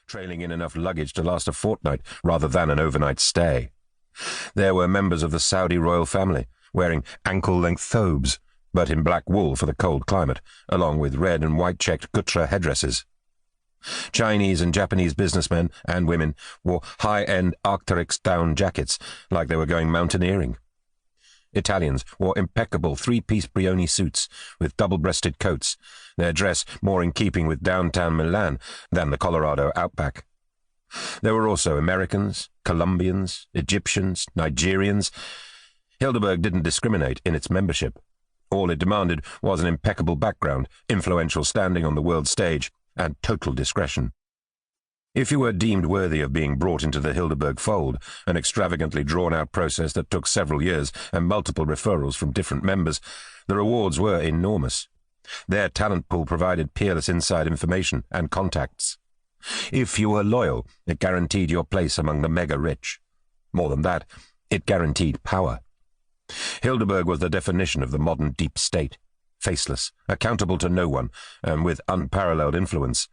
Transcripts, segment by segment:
trailing in enough luggage to last a fortnight rather than an overnight stay. There were members of the Saudi royal family, wearing ankle-length thobes, but in black wool for the cold climate, along with red and white-checked gutra headdresses. Chinese and Japanese businessmen and women wore high-end Arc'teryx down jackets like they were going mountaineering. Italians wore impeccable three-piece Brioni suits with double-breasted coats, their dress more in keeping with downtown Milan than the Colorado outback. There were also Americans, Colombians, Egyptians, Nigerians. Hildeburg didn't discriminate in its membership. All it demanded was an impeccable background, influential standing on the world stage, and total discretion. If you were deemed worthy of being brought into the Hildeburg fold, an extravagantly drawn-out process that took several years and multiple referrals from different members, the rewards were enormous. Their talent pool provided peerless inside information and contacts. If you were loyal, it guaranteed your place among the mega-rich. More than that, it guaranteed power. Hildeburg was the definition of the modern deep state, faceless, accountable to no one, and with unparalleled influence.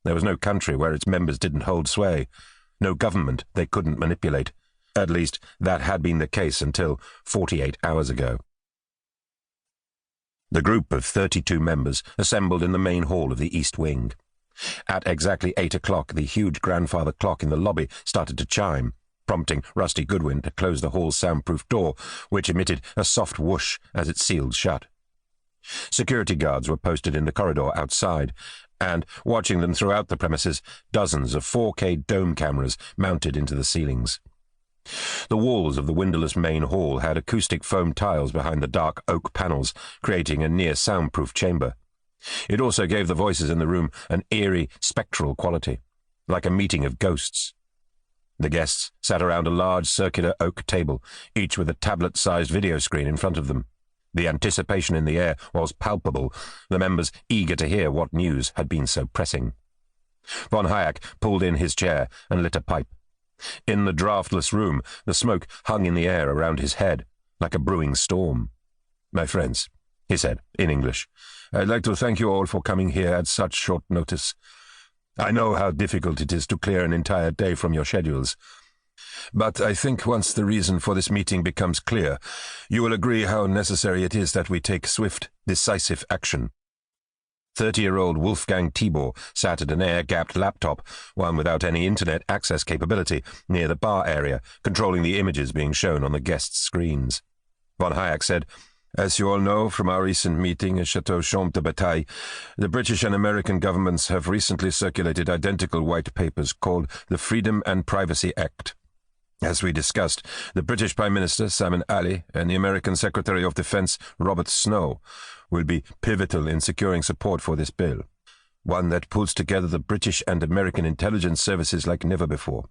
There was no country where its members didn't hold sway, no government they couldn't manipulate. At least, that had been the case until 48 hours ago. The group of 32 members assembled in the main hall of the East Wing. At exactly 8 o'clock, the huge grandfather clock in the lobby started to chime, prompting Rusty Goodwin to close the hall's soundproof door, which emitted a soft whoosh as it sealed shut. Security guards were posted in the corridor outside, and, watching them throughout the premises, dozens of 4K dome cameras mounted into the ceilings. The walls of the windowless main hall had acoustic foam tiles behind the dark oak panels, creating a near-soundproof chamber. It also gave the voices in the room an eerie, spectral quality, like a meeting of ghosts. The guests sat around a large circular oak table, each with a tablet-sized video screen in front of them. The anticipation in the air was palpable, the members eager to hear what news had been so pressing. Von Hayek pulled in his chair and lit a pipe. In the draughtless room, the smoke hung in the air around his head, like a brewing storm. "My friends," he said, in English, "I'd like to thank you all for coming here at such short notice. I know how difficult it is to clear an entire day from your schedules. But I think once the reason for this meeting becomes clear, you will agree how necessary it is that we take swift, decisive action." 30-year-old Wolfgang Tibor sat at an air-gapped laptop, one without any internet access capability, near the bar area, controlling the images being shown on the guests' screens. Von Hayek said, "As you all know from our recent meeting at Chateau Champ de Bataille, the British and American governments have recently circulated identical white papers called the Freedom and Privacy Act. As we discussed, the British Prime Minister, Simon Ali, and the American Secretary of Defense, Robert Snow, will be pivotal in securing support for this bill, one that pulls together the British and American intelligence services like never before.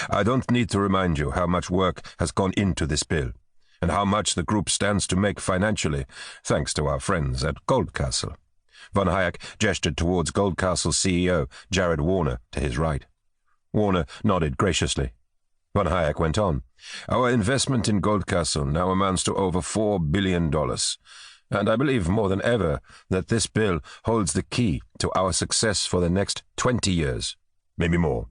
I don't need to remind you how much work has gone into this bill, and how much the group stands to make financially, thanks to our friends at Goldcastle." Von Hayek gestured towards Goldcastle's CEO, Jared Warner, to his right. Warner nodded graciously. Von Hayek went on, "Our investment in Goldcastle now amounts to over $4 billion, and I believe more than ever that this bill holds the key to our success for the next 20 years, maybe more."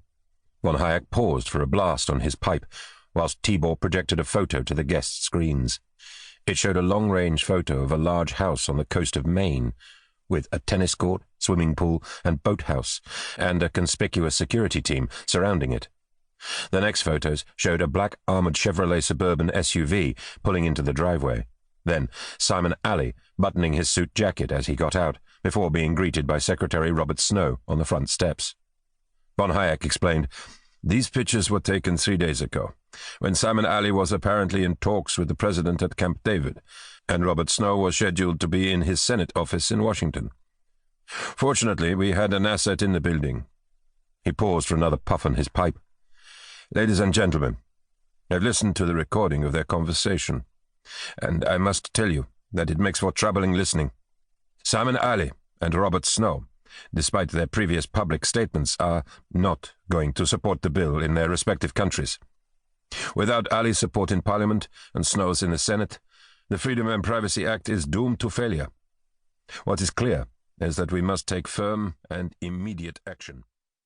Von Hayek paused for a blast on his pipe, whilst Tibor projected a photo to the guest screens. It showed a long-range photo of a large house on the coast of Maine, with a tennis court, swimming pool, and boathouse, and a conspicuous security team surrounding it. The next photos showed a black armored Chevrolet Suburban SUV pulling into the driveway. Then Simon Ali buttoning his suit jacket as he got out, before being greeted by Secretary Robert Snow on the front steps. Von Hayek explained, "These pictures were taken 3 days ago, when Simon Ali was apparently in talks with the president at Camp David, and Robert Snow was scheduled to be in his Senate office in Washington. Fortunately, we had an asset in the building." He paused for another puff on his pipe. "Ladies and gentlemen, I've listened to the recording of their conversation, and I must tell you that it makes for troubling listening. Simon Ali and Robert Snow, despite their previous public statements, are not going to support the bill in their respective countries. Without Ali's support in Parliament and Snow's in the Senate, the Freedom and Privacy Act is doomed to failure. What is clear is that we must take firm and immediate action."